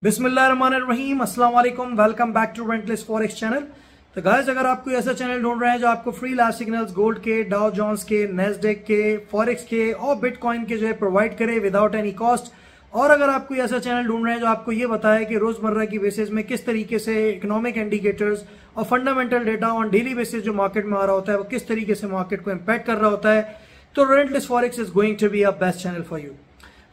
बिस्मिल्लाहिर्रहमानिर्रहीम, अस्सलाम वालेकुम, welcome back to rentless forex channel. तो गाइस, अगर आप कोई ऐसा चैनल ढूंढ रहे हैं जो आपको फ्री लाइव सिग्नल्स गोल्ड के, डाउ जोन्स के, नेस्डेक के, फॉरेक्स के और बिटकॉइन के जो है प्रोवाइड करे विदाउट एनी कॉस्ट, और अगर आप कोई ऐसा चैनल ढूंढ रहे हैं जो आपको ये बताए कि रोजमर्रा की बेसिस में किस तरीके से इकोनॉमिक इंडिकेटर्स और fundamental data on daily basis जो मार्केट में आ रहा होता है वो किस तरीके से मार्केट को इम्पैक्ट कर रहा होता है, तो rentless forex is going to be a best channel for you.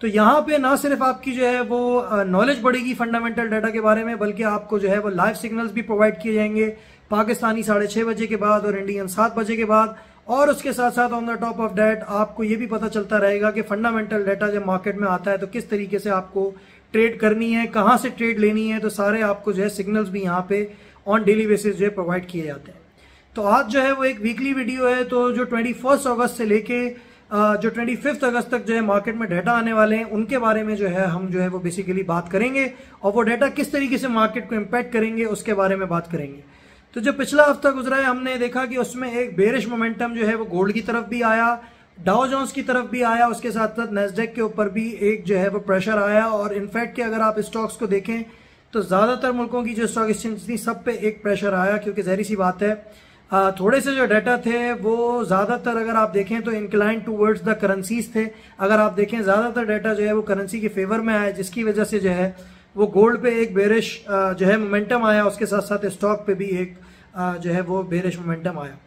तो यहाँ पे ना सिर्फ आपकी जो है वो नॉलेज बढ़ेगी फंडामेंटल डाटा के बारे में, बल्कि आपको जो है वो लाइव सिग्नल्स भी प्रोवाइड किए जाएंगे पाकिस्तानी 6:30 बजे के बाद और इंडियन 7 बजे के बाद। और उसके साथ साथ on the top of that आपको ये भी पता चलता रहेगा कि फंडामेंटल डाटा जब मार्केट में आता है तो किस तरीके से आपको ट्रेड करनी है, कहाँ से ट्रेड लेनी है, तो सारे आपको जो है सिग्नल्स भी यहाँ पे ऑन डेली बेसिस जो है प्रोवाइड किए जाते हैं। तो आज जो है वो एक वीकली वीडियो है, तो जो 21 अगस्त से लेके जो 25 अगस्त तक जो है मार्केट में डाटा आने वाले हैं उनके बारे में जो है हम जो है वो बेसिकली बात करेंगे, और वो डाटा किस तरीके से मार्केट को इम्पैक्ट करेंगे उसके बारे में बात करेंगे। तो जो पिछला हफ्ता गुजरा है हमने देखा कि उसमें एक बेरिश मोमेंटम जो है वो गोल्ड की तरफ भी आया, डाउ जोन्स की तरफ भी आया, उसके साथ साथ नेस्डेक के ऊपर भी एक जो है वो प्रेशर आया। और इनफैक्ट कि अगर आप स्टॉक्स को देखें तो ज्यादातर मुल्कों की जो स्टॉक एक्सचेंज थी सब पे एक प्रेशर आया, क्योंकि जाहिर सी बात है थोड़े से जो डाटा थे वो ज्यादातर अगर आप देखें तो इंक्लाइन टूवर्ड्स द करेंसीज थे। अगर आप देखें ज्यादातर डाटा जो है वो करेंसी के फेवर में आया, जिसकी वजह से जो है वो गोल्ड पे एक बेरिश जो है मोमेंटम आया, उसके साथ साथ स्टॉक पे भी एक जो है वो बेरिश मोमेंटम आया।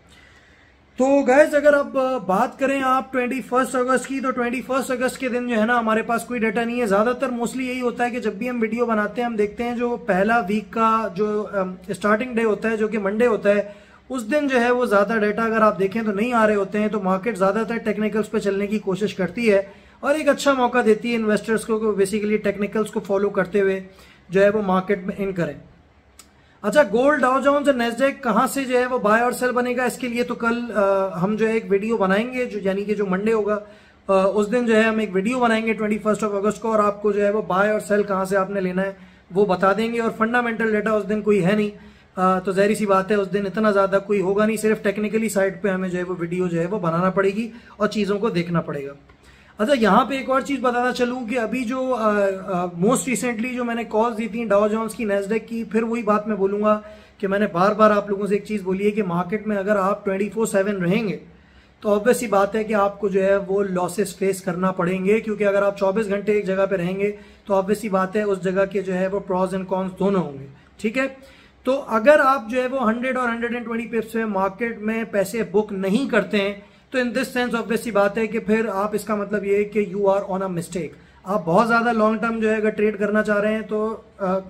तो गाइस, अगर अब बात करें आप 21 अगस्त की, तो 21 अगस्त के दिन जो है ना हमारे पास कोई डाटा नहीं है। ज्यादातर मोस्टली यही होता है कि जब भी हम वीडियो बनाते हैं हम देखते हैं जो पहला वीक का जो स्टार्टिंग डे होता है जो कि मंडे होता है, उस दिन जो है वो ज्यादा डाटा अगर आप देखें तो नहीं आ रहे होते हैं। तो मार्केट ज्यादातर टेक्निकल्स पे चलने की कोशिश करती है और एक अच्छा मौका देती है इन्वेस्टर्स को बेसिकली टेक्निकल्स को फॉलो करते हुए जो है वो मार्केट में इन करें। अच्छा, गोल्ड, डाउ जोन्स और नेस्डेक कहां से जो है वो बाय और सेल बनेगा, इसके लिए तो कल हम जो है एक वीडियो बनाएंगे, जो यानी कि जो मंडे होगा उस दिन जो है हम एक वीडियो बनाएंगे 21 अगस्त को, और आपको जो है वो बाय और सेल कहां से आपने लेना है वो बता देंगे। और फंडामेंटल डाटा उस दिन कोई है नहीं, तो जाहिर सी बात है उस दिन इतना ज्यादा कोई होगा नहीं, सिर्फ टेक्निकली साइड पे हमें जो है वो वीडियो जो है वो बनाना पड़ेगी और चीजों को देखना पड़ेगा। अच्छा, यहाँ पे एक और चीज बताना चलूं कि अभी जो मोस्ट रिसेंटली जो मैंने कॉल्स दी थी डाउ जोन्स की, नेस्डेक की, फिर वही बात मैं बोलूंगा कि मैंने बार बार आप लोगों से एक चीज बोली है कि मार्केट में अगर आप 24/7 रहेंगे तो ऑब्वियस सी बात है कि आपको जो है वो लॉसेस फेस करना पड़ेंगे, क्योंकि अगर आप 24 घंटे एक जगह पे रहेंगे तो ऑब्वियस सी बात है उस जगह के जो है वो प्रॉज एंड कॉन्स दोनों होंगे। ठीक है, तो अगर आप जो है वो 100 और 120 पिप्स में मार्केट में पैसे बुक नहीं करते हैं तो इन दिस सेंस ऑब्वियसली बात है कि फिर आप, इसका मतलब ये है कि you are on a mistake. आप बहुत ज्यादा लॉन्ग टर्म जो है अगर ट्रेड करना चाह रहे हैं तो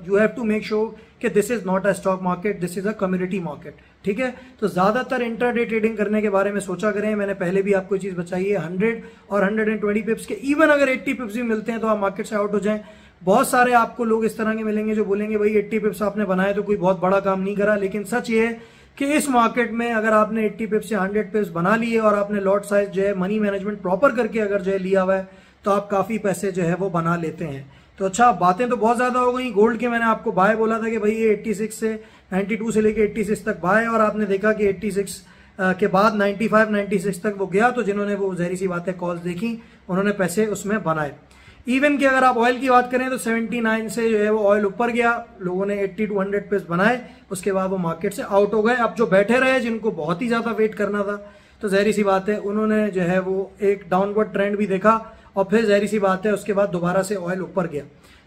you have to make sure कि this is not a stock market, this is a community market. ठीक है, तो ज्यादातर इंट्राडे ट्रेडिंग करने के बारे में सोचा करें। मैंने पहले भी आपको चीज बताई है, 100 और 120 पिप्स के, इवन अगर 80 पिप्स भी मिलते हैं तो आप मार्केट से आउट हो जाएं। बहुत सारे आपको लोग इस तरह के मिलेंगे जो बोलेंगे भाई 80 पिप्स आपने बनाए तो कोई बहुत बड़ा काम नहीं करा, लेकिन सच ये है कि इस मार्केट में अगर आपने 80 पिप्स या 100 पिप्स बना लिए और आपने लॉट साइज जो है मनी मैनेजमेंट प्रॉपर करके अगर जो है लिया हुआ है तो आप काफी पैसे जो है वो बना लेते हैं। तो अच्छा, बातें तो बहुत ज्यादा हो गई। गोल्ड के मैंने आपको बाय बोला था कि भाई ये 86 से 92 से लेके 86 तक बाय, और आपने देखा कि 86 के बाद 95-96 तक वो गया, तो जिन्होंने वो जहरी सी बातें कॉल्स देखी उन्होंने पैसे उसमें बनाए। इवन कि अगर आप ऑयल की बात करें तो 79 से जो है वो ऑयल ऊपर गया, लोगों ने 80 to 100 पिप्स बनाए, उसके बाद वो मार्केट से आउट हो गए। अब जो बैठे रहे जिनको बहुत ही ज्यादा वेट करना था तो जहरी सी बात है उन्होंने जो है वो एक डाउनवर्ड ट्रेंड भी देखा, और फिर जहरी सी बात है उसके बाद दोबारा से ऑयल ऊपर गया।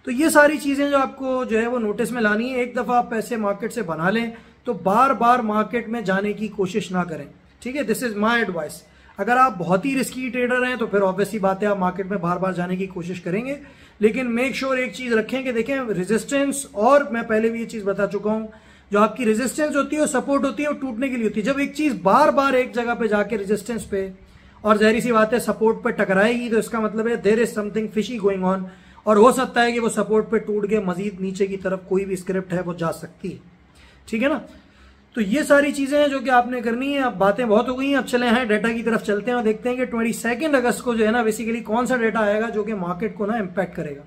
तो ये सारी चीजें जो आपको जो है वो नोटिस में लानी है। एक दफा आप पैसे मार्केट से बना लें तो बार बार मार्केट में जाने की कोशिश ना करें। ठीक है, दिस इज माई एडवाइस। अगर आप बहुत ही रिस्की ट्रेडर हैं तो फिर ऑब्वियसली बात है आप मार्केट में बार बार जाने की कोशिश करेंगे, लेकिन मेक श्योर एक चीज रखें कि देखें रेजिस्टेंस, और मैं पहले भी ये चीज बता चुका हूं, जो आपकी रेजिस्टेंस होती है वो सपोर्ट होती है और टूटने के लिए होती है। जब एक चीज बार बार एक जगह पे जाके रेजिस्टेंस पे और जहरी सी बात है सपोर्ट पे टकराएगी तो इसका मतलब है there is something fishy going on, और हो सकता है कि वो सपोर्ट पे टूट के मजीद नीचे की तरफ कोई भी स्क्रिप्ट है वो जा सकती है। ठीक है ना, तो ये सारी चीजें हैं जो कि आपने करनी है। अब बातें बहुत हो गई हैं, अब चले हैं डाटा की तरफ चलते हैं और देखते हैं कि 22 अगस्त को जो है ना बेसिकली कौन सा डाटा आएगा जो कि मार्केट को ना इम्पैक्ट करेगा।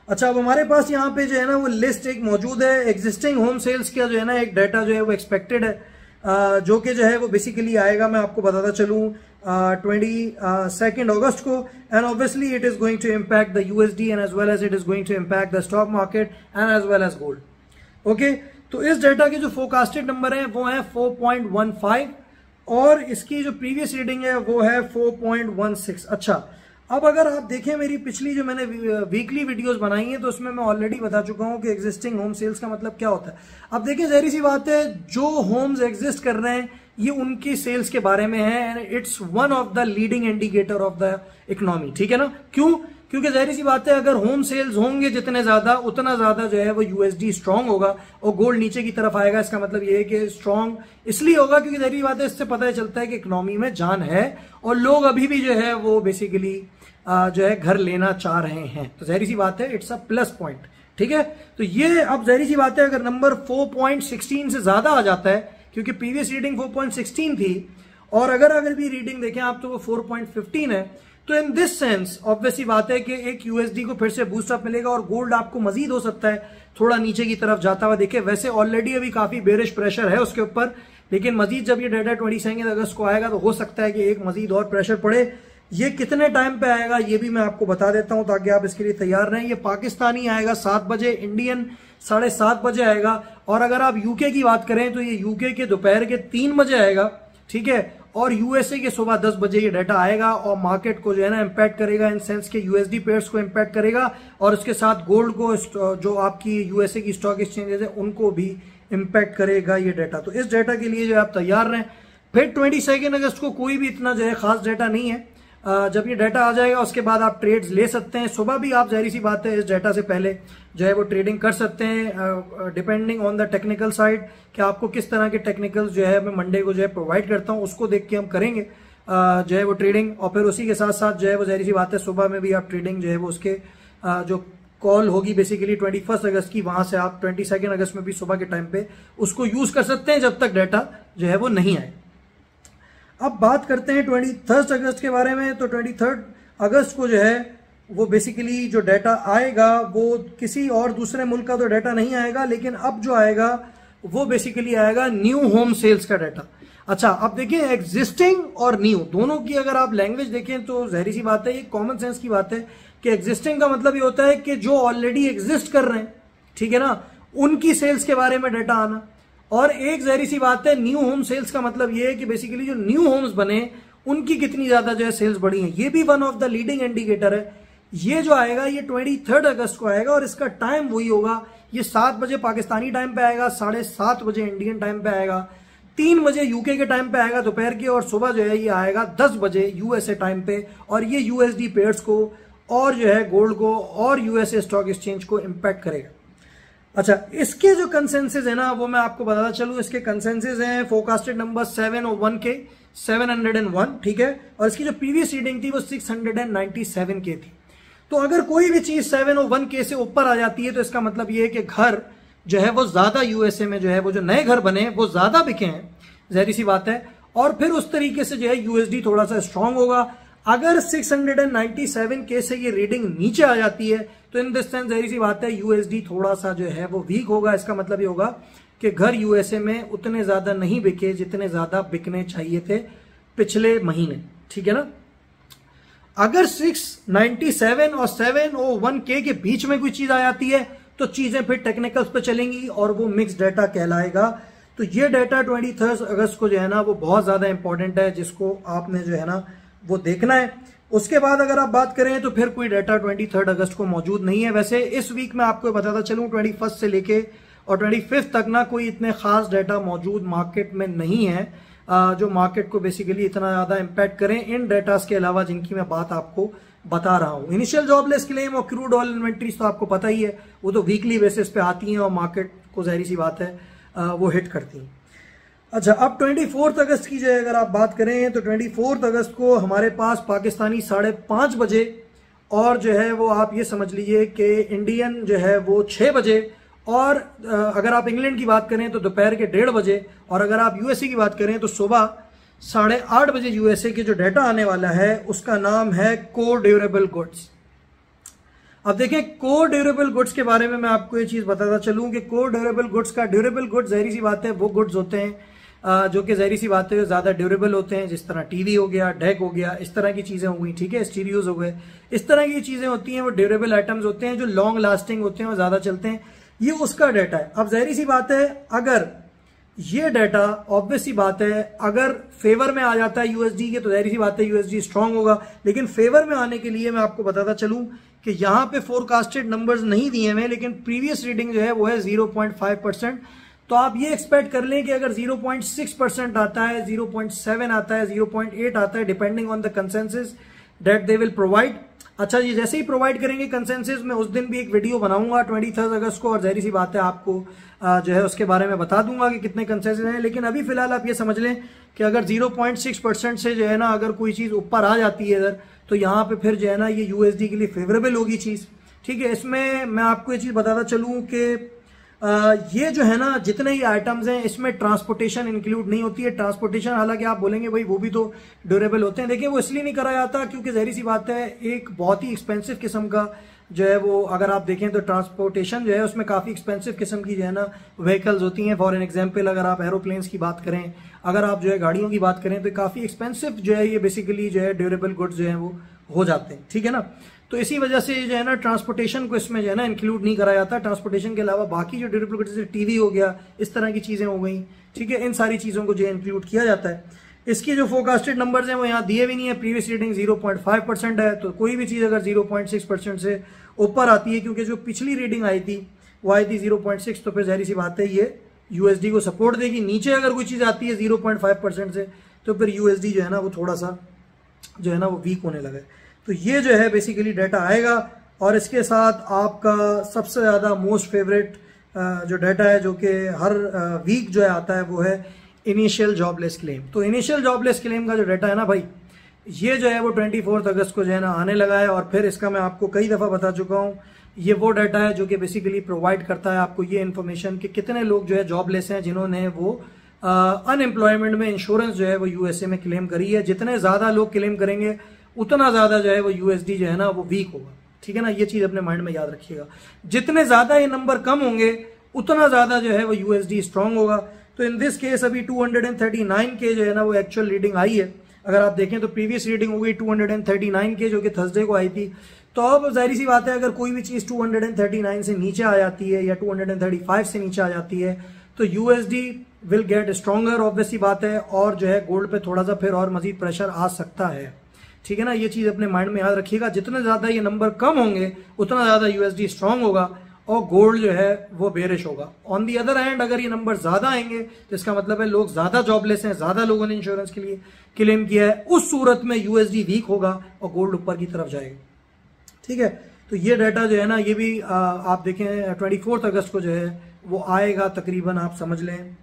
अच्छा, अब हमारे पास यहाँ पे जो है ना वो लिस्ट एक मौजूद है। एग्जिस्टिंग होम सेल्स का जो है ना एक डाटा जो है वो एक्सपेक्टेड है, जो कि जो है वो बेसिकली आएगा, मैं आपको बताता चलूं 22 अगस्त को, and obviously it is going to impact the USD and as well as it is going to impact the stock market and as well as gold. Okay, तो इस डेटा के जो फोरकास्टेड नंबर है वो है 4.15 और इसकी जो प्रीवियस रीडिंग है वो है 4.16। अच्छा, अब अगर आप देखें मेरी पिछली जो मैंने वीकली वीडियोस बनाई हैं तो उसमें मैं ऑलरेडी बता चुका हूं कि एग्जिस्टिंग होम सेल्स का मतलब क्या होता है। अब देखिए, जहरी सी बात है, जो होम्स एग्जिस्ट कर रहे हैं ये उनकी सेल्स के बारे में है and it's one of the leading indicator of the economy. ठीक है ना? क्यों? क्योंकि जहरी सी बात है, अगर होम सेल्स होंगे जितने ज्यादा उतना ज्यादा जो है वो यूएसडी स्ट्रांग होगा और गोल्ड नीचे की तरफ आएगा। इसका मतलब ये है कि स्ट्रांग इसलिए होगा क्योंकि जहरी बात है, इससे पता चलता है कि इकोनॉमी में जान है और लोग अभी भी जो है वो बेसिकली जो है घर लेना चाह रहे हैं। तो जहरी सी बात है, इट्स अ प्लस पॉइंट। ठीक है, तो ये अब जहरी सी बात है, अगर नंबर 4.16 से ज्यादा आ जाता है, क्योंकि प्रीवियस रीडिंग 4.16 थी और अगर भी रीडिंग देखें आप तो वो 4.15 है, तो इन दिस सेंस ऑब्वियसली बात है कि एक यूएसडी को फिर से बूस्टअप मिलेगा और गोल्ड आपको मजीद हो सकता है थोड़ा नीचे की तरफ जाता हुआ देखे। वैसे ऑलरेडी अभी काफी बेरिश प्रेशर है उसके ऊपर, लेकिन मजीद जब ये डेटा 22 अगस्त को आएगा तो हो सकता है कि एक मजीद और प्रेशर पड़े। ये कितने टाइम पे आएगा ये भी मैं आपको बता देता हूं ताकि आप इसके लिए तैयार रहें। ये पाकिस्तानी आएगा 7 बजे, इंडियन 7:30 बजे आएगा, और अगर आप यूके की बात करें तो ये यूके के दोपहर के 3 बजे आएगा। ठीक है, और यूएसए के सुबह 10 बजे ये डाटा आएगा और मार्केट को जो है ना इम्पैक्ट करेगा, इन सेंस के यूएसडी पेयर्स को इम्पैक्ट करेगा और उसके साथ गोल्ड को, जो आपकी यूएसए की स्टॉक एक्सचेंजेस है उनको भी इम्पैक्ट करेगा ये डाटा। तो इस डाटा के लिए जो आप तैयार रहें। फिर 22 अगस्त को कोई भी इतना जो है खास डाटा नहीं है। जब ये डाटा आ जाएगा उसके बाद आप ट्रेड्स ले सकते हैं। सुबह भी आप जहरी सी बात है इस डाटा से पहले जो है वो ट्रेडिंग कर सकते हैं, depending on the technical side कि आपको किस तरह के टेक्निकल्स जो है मैं मंडे को जो है प्रोवाइड करता हूं, उसको देख के हम करेंगे जो है वो ट्रेडिंग। और फिर उसी के साथ साथ जो है वो जहरी सी बात है सुबह में भी आप ट्रेडिंग जो है वो उसके जो कॉल होगी बेसिकली 21 अगस्त की, वहां से आप 22 अगस्त में भी सुबह के टाइम पे उसको यूज कर सकते हैं जब तक डाटा जो है वो नहीं आए। अब बात करते हैं 23 अगस्त के बारे में। तो 23 अगस्त को जो है वो बेसिकली जो डाटा आएगा वो किसी और दूसरे मुल्क का तो डाटा नहीं आएगा, लेकिन अब जो आएगा वो बेसिकली आएगा न्यू होम सेल्स का डाटा। अच्छा, अब देखिए एग्जिस्टिंग और न्यू दोनों की अगर आप लैंग्वेज देखें तो जहरी सी बात है, ये कॉमन सेंस की बात है कि एग्जिस्टिंग का मतलब ये होता है कि जो ऑलरेडी एग्जिस्ट कर रहे हैं, ठीक है ना, उनकी सेल्स के बारे में डाटा आना। और एक जहरी सी बात है न्यू होम सेल्स का मतलब ये है कि बेसिकली जो न्यू होम्स बने उनकी कितनी ज्यादा जो है सेल्स बढ़ी है। ये भी one of the leading indicator है। ये जो आएगा ये 23 अगस्त को आएगा और इसका टाइम वही होगा, ये 7 बजे पाकिस्तानी टाइम पे आएगा, 7:30 बजे इंडियन टाइम पे आएगा, 3 बजे यूके के टाइम पे आएगा दोपहर के, और सुबह जो है ये आएगा 10 बजे यूएसए टाइम पे। और ये यूएसडी पेयर्स को और जो है गोल्ड को और यूएसए स्टॉक एक्सचेंज को इम्पैक्ट करेगा। अच्छा, इसके जो कंसेंसस है ना वो मैं आपको बताता चलूं। इसके कंसेंसस हैं फोरकास्टेड नंबर 701 के 701, ठीक है, और इसकी जो प्रीवियस रीडिंग थी वो 697 के थी। तो अगर कोई भी चीज 701 के से ऊपर आ जाती है तो इसका मतलब ये है कि घर जो है वो ज्यादा यूएसए में जो है वो जो नए घर बने वो ज्यादा बिके हैं, जहरी सी बात है। और फिर उस तरीके से जो है यूएसडी थोड़ा सा स्ट्रांग होगा। अगर 697 के से ये रीडिंग नीचे आ जाती है तो इन दिस सेंस जहरी सी बात है यूएसडी थोड़ा सा जो है वो वीक होगा। इसका मतलब ये होगा कि घर यूएसए में उतने ज्यादा नहीं बिके जितने ज्यादा बिकने चाहिए थे पिछले महीने, ठीक है ना। अगर 697 और 701 के बीच में कोई चीज आ जाती है तो चीजें फिर टेक्निकल्स पे चलेंगी और वो मिक्स डाटा कहलाएगा। तो ये डाटा 23 अगस्त को जो है ना वो बहुत ज्यादा इंपॉर्टेंट है, जिसको आपने जो है ना वो देखना है। उसके बाद अगर आप बात करें तो फिर कोई डाटा 23 अगस्त को मौजूद नहीं है। वैसे इस वीक में आपको बताता चलूं 21 से लेके और 25 तक ना कोई इतने खास डाटा मौजूद मार्केट में नहीं है जो मार्केट को बेसिकली इतना ज्यादा इंपैक्ट करें इन डाटास के अलावा जिनकी मैं बात आपको बता रहा हूं। इनिशियल जॉबलेस क्लेम और क्रूड ऑयल इन्वेंट्रीज तो आपको पता ही है, वो तो वीकली बेसिस पे आती हैं और मार्केट को जाहिर सी बात है वो हिट करती हैं। अच्छा, अब 24 अगस्त की जो है अगर आप बात करें तो 24 अगस्त को हमारे पास पाकिस्तानी 5:30 बजे और जो है वो आप ये समझ लीजिए कि इंडियन जो है वो 6 बजे, और अगर आप इंग्लैंड की बात करें तो दोपहर के 1:30 बजे, और अगर आप यूएसए की बात करें तो सुबह 8:30 बजे यूएसए के जो डाटा आने वाला है उसका नाम है कोर ड्यूरेबल गुड्स। अब देखें कोर ड्यूरेबल गुड्स के बारे में मैं आपको ये चीज बताता चलूं कि कोर ड्यूरेबल गुड्स का ड्यूरेबल गुड्स जाहिर सी बात है वो गुड्स होते हैं जो कि ज़ाहिर सी बात है ज़्यादा ड्यूरेबल होते हैं, जिस तरह टीवी हो गया, डेक हो गया, इस तरह की चीज़ें हो गई, ठीक है, स्टीरियोज हो गए, इस तरह की चीज़ें होती हैं, वो ड्यूरेबल आइटम्स होते हैं जो लॉन्ग लास्टिंग होते हैं, वो ज़्यादा चलते हैं। ये उसका डाटा है। अब ज़ाहिर सी बात है अगर ये डाटा ऑब्वियस सी बात है अगर फेवर में आ जाता है यूएसडी के तो जाहिर सी बात है यूएसडी स्ट्रांग होगा। लेकिन फेवर में आने के लिए मैं आपको बताता चलूं कि यहां पे फोरकास्टेड नंबर्स नहीं दिए हुए, लेकिन प्रीवियस रीडिंग जो है वो है 0.5%। तो आप ये एक्सपेक्ट कर लें कि अगर 0.6% आता है, 0.7 आता है, 0.8 आता है, depending on the consensus that they will provide. अच्छा जी, जैसे ही प्रोवाइड करेंगे कंसेंसस, मैं उस दिन भी एक वीडियो बनाऊंगा 23 अगस्त को, और जाहिर सी बात है आपको जो है उसके बारे में बता दूंगा कि कितने कंसेंसस हैं। लेकिन अभी फिलहाल आप ये समझ लें कि अगर 0.6% से जो है ना अगर कोई चीज ऊपर आ जाती है इधर, तो यहाँ पे फिर जो है ना ये यूएसडी के लिए फेवरेबल होगी चीज, ठीक है। इसमें मैं आपको ये चीज बताता चलूं कि ये जो है ना जितने ही आइटम्स हैं इसमें ट्रांसपोर्टेशन इंक्लूड नहीं होती है। ट्रांसपोर्टेशन हालांकि आप बोलेंगे भाई वो भी तो ड्यूरेबल होते हैं, देखिए वो इसलिए नहीं करा जाता क्योंकि जाहिर सी बात है एक बहुत ही एक्सपेंसिव किस्म का जो है वो अगर आप देखें तो ट्रांसपोर्टेशन जो है उसमें काफी एक्सपेंसिव किस्म की जो है ना व्हीकल्स होती हैं। फॉर एन एग्जांपल अगर आप एरोप्लेन्स की बात करें, अगर आप जो है गाड़ियों की बात करें, तो काफी एक्सपेंसिव जो है ये बेसिकली जो है ड्यूरेबल गुड्स जो है वो हो जाते हैं, ठीक है ना। तो इसी वजह से जो है ना ट्रांसपोर्टेशन को इसमें जो है ना इंक्लूड नहीं करा जाता। ट्रांसपोर्टेशन के अलावा बाकी जो ड्यूरेबल गुड्स जैसे टीवी हो गया, इस तरह की चीजें हो गई, ठीक है, इन सारी चीजों को जो है इंक्लूड किया जाता है। इसकी जो फोरकास्टेड नंबर्स हैं वो यहाँ दिए भी नहीं है। प्रीवियस रीडिंग 0.5% है, तो कोई भी चीज अगर 0.6% से ऊपर आती है, क्योंकि जो पिछली रीडिंग आई थी वो आई थी 0.6, तो फिर जाहिर सी बात है ये यूएसडी को सपोर्ट देगी। नीचे अगर कोई चीज आती है 0.5% से, तो फिर यूएसडी जो है ना वो थोड़ा सा जो है ना वो वीक होने लगे। तो ये जो है बेसिकली डाटा आएगा। और इसके साथ आपका सबसे ज्यादा मोस्ट फेवरेट जो डाटा है जो कि हर वीक जो है आता है वो है इनिशियल जॉबलेस क्लेम। तो इनिशियल जॉबलेस क्लेम का जो डाटा है ना भाई, ये जो है वो 24 अगस्त को जो है ना आने लगा है। और फिर इसका मैं आपको कई दफा बता चुका हूँ, ये वो डाटा है जो कि बेसिकली प्रोवाइड करता है आपको ये इन्फॉर्मेशन कि कितने लोग जो है जॉबलेस हैं जिन्होंने वो अनएम्प्लॉयमेंट में इंश्योरेंस जो है वो यूएसए में क्लेम करी है। जितने ज्यादा लोग क्लेम करेंगे उतना ज्यादा जो है वो यूएसडी जो है ना वो वीक होगा, ठीक है ना। ये चीज अपने माइंड में याद रखिएगा। जितने ज्यादा ये नंबर कम होंगे उतना ज्यादा जो है वो यूएसडी स्ट्रांग होगा। तो इन दिस केस अभी 239 के जो है ना वो एक्चुअल रीडिंग आई है। अगर आप देखें तो प्रीवियस रीडिंग हो गई 239 के, जो कि थर्सडे को आई थी। तो अब जाहिर सी बात है अगर कोई भी चीज 239 से नीचे आ जाती है या 235 से नीचे आ जाती है तो USD will get stronger, obvious सी बात है। और जो है गोल्ड पे थोड़ा सा फिर और मजीद प्रेशर आ सकता है, ठीक है ना। ये चीज अपने माइंड में याद रखिएगा। जितने ज्यादा ये नंबर कम होंगे उतना ज्यादा यूएसडी स्ट्रांग होगा और गोल्ड जो है वो बेरिश होगा। ऑन दी अदर हैंड अगर ये नंबर ज्यादा आएंगे तो इसका मतलब है लोग ज्यादा जॉबलेस हैं, ज्यादा लोगों ने इंश्योरेंस के लिए क्लेम किया है, उस सूरत में यूएसडी वीक होगा और गोल्ड ऊपर की तरफ जाएगा, ठीक है। तो ये डाटा जो है ना ये भी आप देखें 24 अगस्त को जो है वो आएगा तकरीबन, आप समझ लें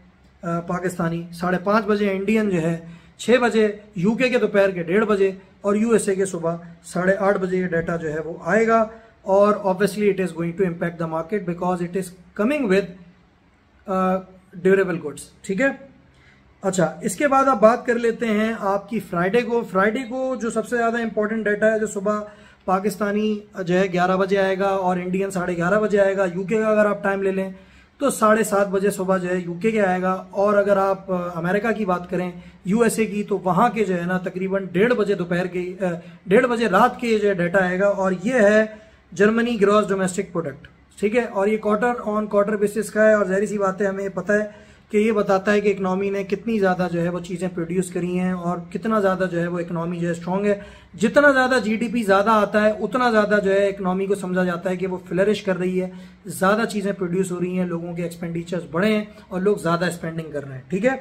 पाकिस्तानी 5:30 बजे, इंडियन जो है 6 बजे, यूके के दोपहर के 1:30 बजे और यूएसए के सुबह 8:30 बजे ये डाटा जो है वो आएगा। और obviously it is going to impact the market because it is coming with durable goods, ठीक है। अच्छा, इसके बाद आप बात कर लेते हैं आपकी फ्राइडे को जो सबसे ज्यादा इंपॉर्टेंट डाटा है, जो सुबह पाकिस्तानी जो है 11 बजे आएगा और इंडियन 11:30 बजे आएगा। यूके का अगर आप टाइम ले लें तो 7:30 बजे सुबह जो है यूके के आएगा। और अगर आप अमेरिका की बात करें, यूएसए की, तो वहां के जो है ना तकरीबन 1:30 बजे दोपहर के 1:30 बजे रात के जो है डाटा आएगा। और ये है जर्मनी ग्रॉस डोमेस्टिक प्रोडक्ट, ठीक है। और ये क्वार्टर ऑन क्वार्टर बेसिस का है और जाहिर सी बात है हमें पता है कि ये बताता है कि इकोनॉमी ने कितनी ज्यादा जो है वो चीजें प्रोड्यूस करी हैं और कितना ज्यादा जो है वो इकोनॉमी जो है स्ट्रांग है। जितना ज्यादा जीडीपी ज्यादा आता है उतना ज्यादा जो है इकोनॉमी को समझा जाता है कि वो फ्लरिश कर रही है, ज्यादा चीजें प्रोड्यूस हो रही हैं, लोगों के एक्सपेंडिचर्स बढ़े हैं और लोग ज्यादा स्पेंडिंग कर रहे हैं, ठीक है।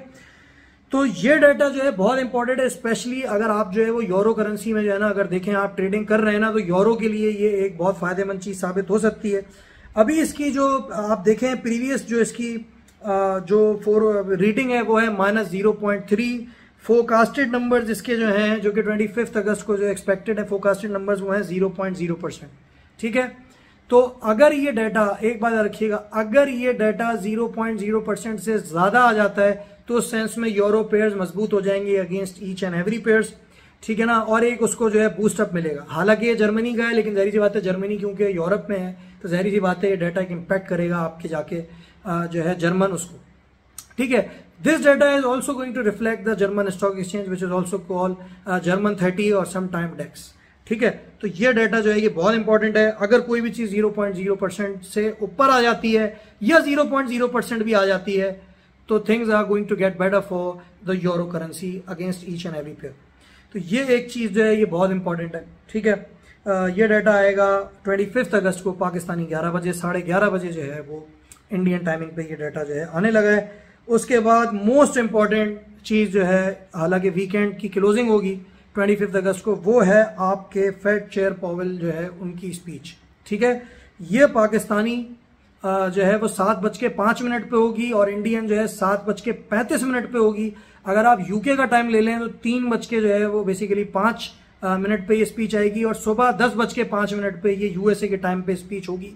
तो ये डाटा जो है बहुत इंपॉर्टेंट है, स्पेशली अगर आप जो है वो यूरो करेंसी में जो है ना अगर देखें आप ट्रेडिंग कर रहे हैं ना, तो यूरो के लिए ये एक बहुत फायदेमंद चीज साबित हो सकती है। अभी इसकी जो आप देखें प्रीवियस जो इसकी जो रीडिंग है वो है -0.3। फोरकास्टेड नंबर्स इसके जो हैं जो कि 25 अगस्त को जो एक्सपेक्टेड है फोरकास्टेड नंबर्स वो हैं 0.0%, ठीक है। तो अगर ये डाटा, एक बात रखिएगा, अगर ये डाटा 0.0% से ज्यादा आ जाता है तो उस सेंस में यूरो पेयर्स मजबूत हो जाएंगे against each and every pairs, ठीक है ना। और एक उसको जो है बूस्टअप मिलेगा। हालांकि ये जर्मनी का है, लेकिन जाहिर सी बात है जर्मनी क्योंकि यूरोप में है तो जाहिर सी बात है ये डाटा एक इम्पैक्ट करेगा आपके जाके जो है जर्मन उसको, ठीक है। This data is also going to reflect the German stock exchange which is also called German 30 और सम टाइम डेक्स। ठीक है, तो ये डेटा जो है ये बहुत इंपॉर्टेंट है। अगर कोई भी चीज 0.0% से ऊपर आ जाती है या 0.0% भी आ जाती है तो things are going to get better for the euro currency against each and every pair. तो ये एक चीज जो है ये बहुत इंपॉर्टेंट है। ठीक है, ये डाटा आएगा 25 अगस्त को पाकिस्तानी 11 बजे, 11:30 बजे जो है वो इंडियन टाइमिंग पे ये डाटा जो है आने लगा है। उसके बाद मोस्ट इंपॉर्टेंट चीज जो है, हालांकि वीकेंड की क्लोजिंग होगी 25 अगस्त को, वो है आपके फेड चेयर पावेल जो है उनकी स्पीच। ठीक है, ये पाकिस्तानी जो है वो 7:05 पे होगी और इंडियन जो है 7:35 पे होगी। अगर आप यूके का टाइम ले लें तो 3 जो है वो बेसिकली 5 मिनट पे ये स्पीच आएगी और सुबह 10:05 पे ये यूएसए के टाइम पे स्पीच होगी।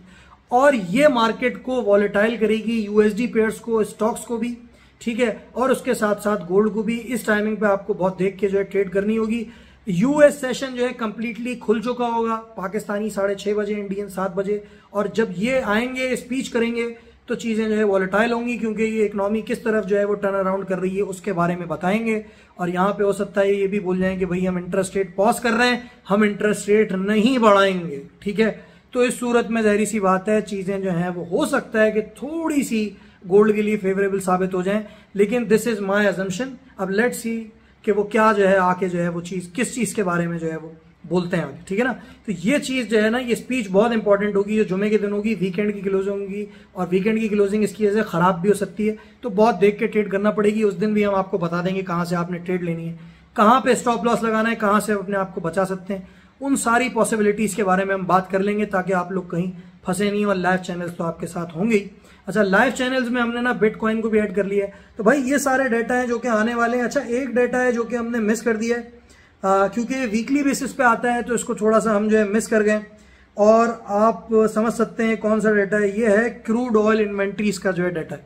और ये मार्केट को वॉलेटाइल करेगी, यूएसडी पेयर्स को, स्टॉक्स को भी। ठीक है, और उसके साथ साथ गोल्ड को भी। इस टाइमिंग पे आपको बहुत देख के जो है ट्रेड करनी होगी। यूएस सेशन जो है कंप्लीटली खुल चुका होगा, पाकिस्तानी 6:30 बजे, इंडियन 7 बजे। और जब ये आएंगे स्पीच करेंगे तो चीजें जो है वॉलेटाइल होंगी, क्योंकि ये इकोनॉमी किस तरफ जो है वो टर्न अराउंड कर रही है उसके बारे में बताएंगे। और यहाँ पे हो सकता है ये भी बोल जाएं कि भाई हम इंटरेस्ट रेट पॉज कर रहे हैं, हम इंटरेस्ट रेट नहीं बढ़ाएंगे। ठीक है, तो इस सूरत में जाहिर सी बात है चीजें जो है वो हो सकता है कि थोड़ी सी गोल्ड के लिए फेवरेबल साबित हो जाए, लेकिन दिस इज माय अजम्पशन। अब लेट्स सी कि वो क्या जो है आके जो है वो चीज किस चीज के बारे में जो है वो बोलते हैं आगे। ठीक है ना, तो ये चीज जो है ना, ये स्पीच बहुत इंपॉर्टेंट होगी, जो जुमे के दिन होगी, वीकेंड की क्लोजिंग होगी। और वीकेंड की क्लोजिंग इसकी वजह से खराब भी हो सकती है, तो बहुत देख के ट्रेड करना पड़ेगी। उस दिन भी हम आपको बता देंगे कहां से आपने ट्रेड लेनी है, कहां पे स्टॉप लॉस लगाना है, कहां से अपने आप को बचा सकते हैं। उन सारी पॉसिबिलिटीज के बारे में हम बात कर लेंगे ताकि आप लोग कहीं फंसे नहीं। और लाइव चैनल्स तो आपके साथ होंगे ही। अच्छा, लाइव चैनल्स में हमने ना बिटकॉइन को भी ऐड कर लिया है। तो भाई ये सारे डाटा हैं जो कि आने वाले हैं। अच्छा, एक डाटा है जो कि हमने मिस कर दिया है, क्योंकि वीकली बेसिस पे आता है तो इसको थोड़ा सा हम जो है मिस कर गए। और आप समझ सकते हैं कौन सा डाटा है, ये है क्रूड ऑयल इन्वेंट्रीज का जो है डाटा है,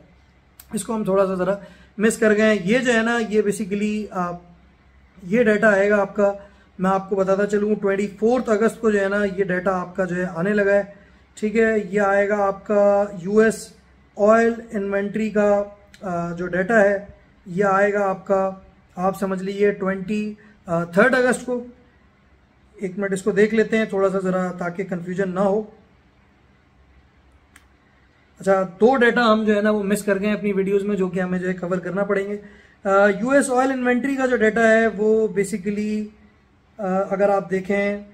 इसको हम थोड़ा सा जरा मिस कर गए। ये जो है ना, ये बेसिकली ये डाटा आएगा आपका, मैं आपको बताता चलूँ 24 अगस्त को जो है ना ये डाटा आपका जो है आने लगा है। ठीक है, ये आएगा आपका यूएस ऑयल इन्वेंट्री का जो डाटा है, ये आएगा आपका, आप समझ लीजिए 23 अगस्त को। एक मिनट इसको देख लेते हैं थोड़ा सा जरा, ताकि कंफ्यूजन ना हो। अच्छा, 2 डाटा हम जो है ना वो मिस कर गए अपनी वीडियोस में, जो कि हमें जो है कवर करना पड़ेंगे। यूएस ऑयल इन्वेंट्री का जो डाटा है वो बेसिकली अगर आप देखें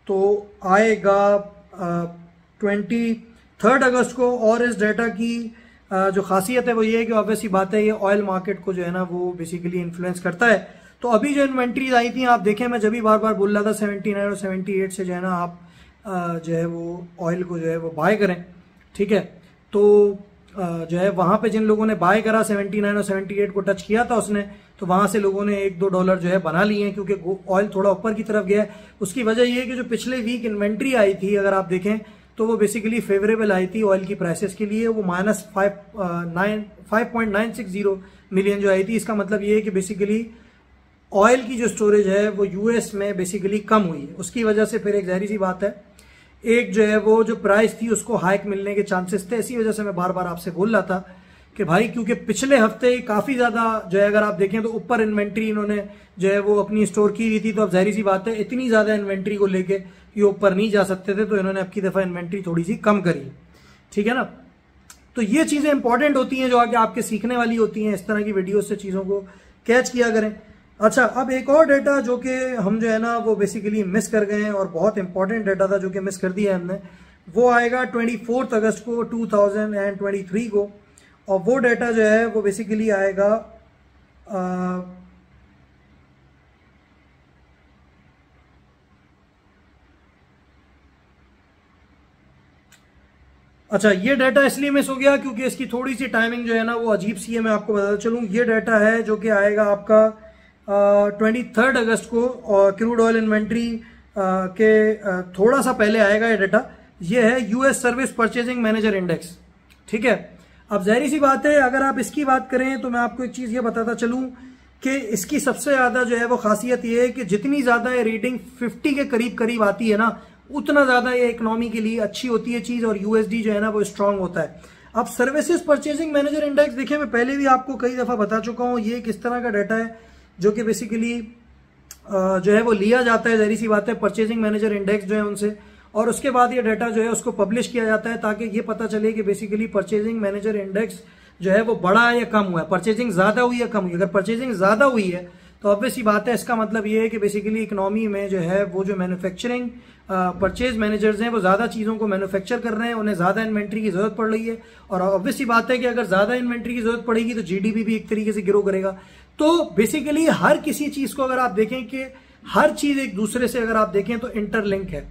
तो आएगा 23 अगस्त को। और इस डाटा की जो खासियत है वो ये है कि ऑब्वियसली बात है, ये ऑयल मार्केट को जो है ना वो बेसिकली इन्फ्लुएंस करता है। तो अभी जो इन्वेंट्रीज आई थी, आप देखें, मैं जब भी बार बार बोल रहा था 79 और 78 से जो है ना आप जो है वो ऑयल को जो है वो बाय करें। ठीक है, तो जो है वहां पे जिन लोगों ने बाय करा 79 और 78 को टच किया था उसने, तो वहां से लोगों ने $1-2 जो है बना लिए हैं, क्योंकि ऑयल थोड़ा ऊपर की तरफ गया है। उसकी वजह ये है कि जो पिछले वीक इन्वेंट्री आई थी, अगर आप देखें तो वो बेसिकली फेवरेबल आई थी ऑयल की प्राइसेस के लिए। वो -5.960 मिलियन जो आई थी। इसका मतलब ये है कि बेसिकली ऑयल की जो स्टोरेज है वो यूएस में बेसिकली कम हुई है। उसकी वजह से फिर एक जाहिर सी बात है, एक जो है वो जो प्राइस थी उसको हाइक मिलने के चांसेस थे। इसी वजह से मैं बार बार आपसे बोल रहा था कि भाई, क्योंकि पिछले हफ्ते काफी ज्यादा जो है अगर आप देखें तो ऊपर इन्वेंट्री इन्होंने जो है वो अपनी स्टोर की हुई थी। तो अब जाहिर सी बात है, इतनी ज्यादा इन्वेंट्री को लेके ये ऊपर नहीं जा सकते थे, तो इन्होंने अब की दफा इन्वेंट्री थोड़ी सी कम करी। ठीक है ना, तो ये चीजें इंपॉर्टेंट होती हैं जो आगे आपके सीखने वाली होती हैं। इस तरह की वीडियो से चीजों को कैच किया करें। अच्छा, अब एक और डाटा जो कि हम जो है ना वो बेसिकली मिस कर गए हैं और बहुत इंपॉर्टेंट डाटा था जो कि मिस कर दिया है हमने, वो आएगा 24 अगस्त को 2023 को। और वो डाटा जो है वो बेसिकली आएगा अच्छा, ये डाटा इसलिए मिस हो गया क्योंकि इसकी थोड़ी सी टाइमिंग जो है ना वो अजीब सी है। मैं आपको बताता चलूं, ये डाटा है जो कि आएगा आपका 23 अगस्त को, और क्रूड ऑयल इन्वेंट्री के थोड़ा सा पहले आएगा ये डाटा। ये है US service purchasing manager index. ठीक है, अब जाहिर सी बात है, अगर आप इसकी बात करें तो मैं आपको एक चीज ये बताता चलूं कि इसकी सबसे ज्यादा जो है वो खासियत ये है कि जितनी ज्यादा ये रेटिंग 50 के करीब करीब आती है ना, उतना ज्यादा ये इकोनॉमी के लिए अच्छी होती है चीज, और यूएसडी जो है ना वो स्ट्रांग होता है। अब सर्विसेज परचेजिंग मैनेजर इंडेक्स देखिए, मैं पहले भी आपको कई दफा बता चुका हूं, ये किस तरह का डाटा है जो कि बेसिकली जो है वो लिया जाता है, जहरी सी बात है, परचेजिंग मैनेजर इंडेक्स जो है उनसे, और उसके बाद ये डाटा जो है उसको पब्लिश किया जाता है ताकि ये पता चले कि बेसिकली परचेजिंग मैनेजर इंडेक्स जो है वो बढ़ा है या कम हुआ है, परचेजिंग ज्यादा हुई या कम हुई। अगर परचेजिंग ज्यादा हुई है तो ऑब्वियस ही बात है, इसका मतलब ये है कि बेसिकली इकोनॉमी में जो है वो जो मैन्युफैक्चरिंग परचेज मैनेजर्स हैं वो ज्यादा चीजों को मैन्युफैक्चर कर रहे हैं, उन्हें ज्यादा इन्वेंट्री की जरूरत पड़ रही है, और ऑब्वियस ही बात है कि अगर ज्यादा इन्वेंट्री की जरूरत पड़ेगी तो जीडीपी भी एक तरीके से ग्रो करेगा। तो बेसिकली हर किसी चीज को अगर आप देखें कि हर चीज एक दूसरे से अगर आप देखें तो इंटरलिंक है,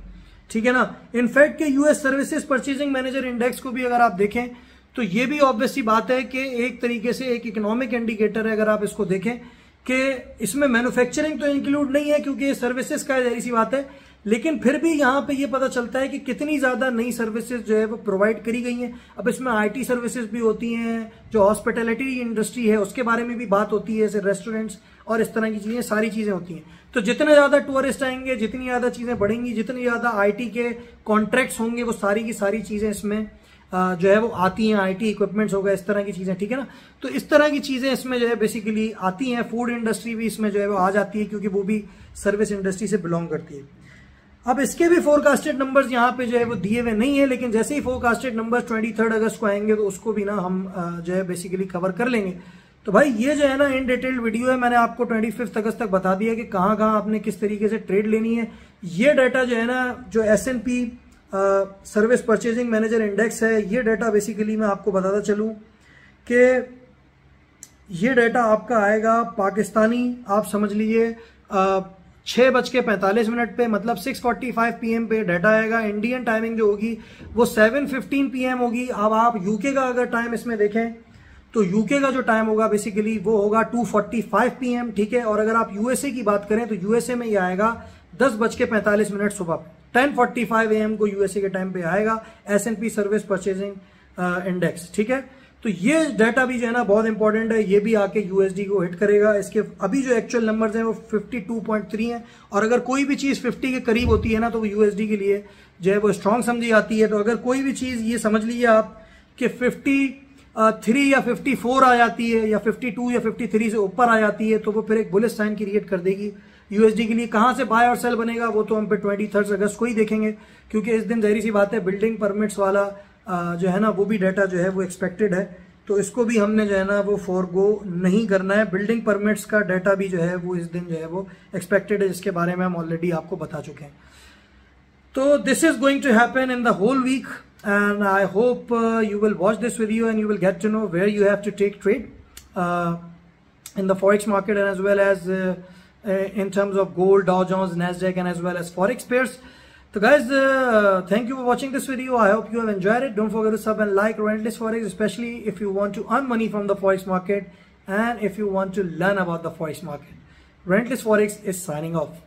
ठीक है ना। इनफैक्ट के US services purchasing manager index को भी अगर आप देखें तो ये भी ऑब्वियसली बात है कि एक तरीके से एक इकोनॉमिक इंडिकेटर है। अगर आप इसको देखें कि इसमें मैन्युफैक्चरिंग तो इंक्लूड नहीं है क्योंकि ये सर्विसेज का जहरी सी बात है, लेकिन फिर भी यहां पे ये पता चलता है कि कितनी ज्यादा नई सर्विसेज जो है वो प्रोवाइड करी गई हैं। अब इसमें आईटी सर्विसेज भी होती हैं, जो हॉस्पिटैलिटी इंडस्ट्री है उसके बारे में भी बात होती है, जैसे रेस्टोरेंट्स और इस तरह की चीजें, सारी चीजें होती हैं। तो जितने ज्यादा टूरिस्ट आएंगे, जितनी ज्यादा चीजें बढ़ेंगी, जितनी ज्यादा आईटी के कॉन्ट्रैक्ट्स होंगे, वो सारी की सारी चीजें इसमें जो है वो आती हैं, आईटी इक्विपमेंट्स हो गए, इस तरह की चीजें, ठीक है ना। तो इस तरह की चीजें इसमें जो है बेसिकली आती हैं। फूड इंडस्ट्री भी इसमें जो है वो आ जाती है क्योंकि वो भी सर्विस इंडस्ट्री से बिलोंग करती है। अब इसके भी फोरकास्टेड नंबर्स यहाँ पे जो है वो दिए हुए नहीं है, लेकिन जैसे ही फोरकास्टेड नंबर्स 23 अगस्त को आएंगे तो उसको भी ना हम जो है बेसिकली कवर कर लेंगे। तो भाई ये जो है ना इन डिटेल्ड वीडियो है, मैंने आपको 25 अगस्त तक बता दिया कि कहाँ कहाँ आपने किस तरीके से ट्रेड लेनी है। ये डाटा जो है ना, जो S&P service purchasing manager index है, ये डाटा बेसिकली मैं आपको बताता चलूं कि ये डाटा आपका आएगा पाकिस्तानी, आप समझ लीजिए 6:45 पे, मतलब 6:45 PM पे डाटा आएगा। इंडियन टाइमिंग जो होगी वो 7:15 PM होगी। अब आप यूके का अगर टाइम इसमें देखें तो यूके का जो टाइम होगा बेसिकली वो होगा 2:45 PM, ठीक है। और अगर आप यूएसए की बात करें तो यूएसए में ये आएगा 10:45 सुबह, 10:45 AM को यूएसए के टाइम पे आएगा S&P सर्विस परचेजिंग इंडेक्स, ठीक है। तो ये डाटा भी जो है ना बहुत इंपॉर्टेंट है, ये भी आके यूएसडी को हिट करेगा। इसके अभी जो एक्चुअल नंबर्स हैं वो 52.3 हैं, और अगर कोई भी चीज 50 के करीब होती है ना तो वो यूएसडी के लिए जो है वो स्ट्रांग समझी जाती है। तो अगर कोई भी चीज ये समझ लीजिए आप कि 53 या 54 आ जाती है, या 52 या 53 से ऊपर आ जाती है, तो वो फिर एक बुलिश साइन क्रिएट कर देगी यूएसडी के लिए। कहां से बाय और सेल बनेगा वो तो हम पे 23 अगस्त को ही देखेंगे, क्योंकि इस दिन जाहिर सी बात है बिल्डिंग परमिट्स वाला जो है ना वो भी डाटा जो है वो एक्सपेक्टेड है, तो इसको भी हमने जो है ना वो फॉरगो नहीं करना है। बिल्डिंग परमिट्स का डाटा भी जो है वो इस दिन जो है वो एक्सपेक्टेड है, जिसके बारे में हम ऑलरेडी आपको बता चुके हैं। तो this is going to happen in the whole week, and I hope you will watch this video and you will get to know where you have to take trade in the forex market, and as well as in terms of gold, Dow Jones, Nasdaq, and as well as forex pairs. So guys, thank you for watching this video. I hope you have enjoyed it. Don't forget to sub and like Relentless Forex, especially if you want to earn money from the forex market and if you want to learn about the forex market. Relentless Forex is signing off.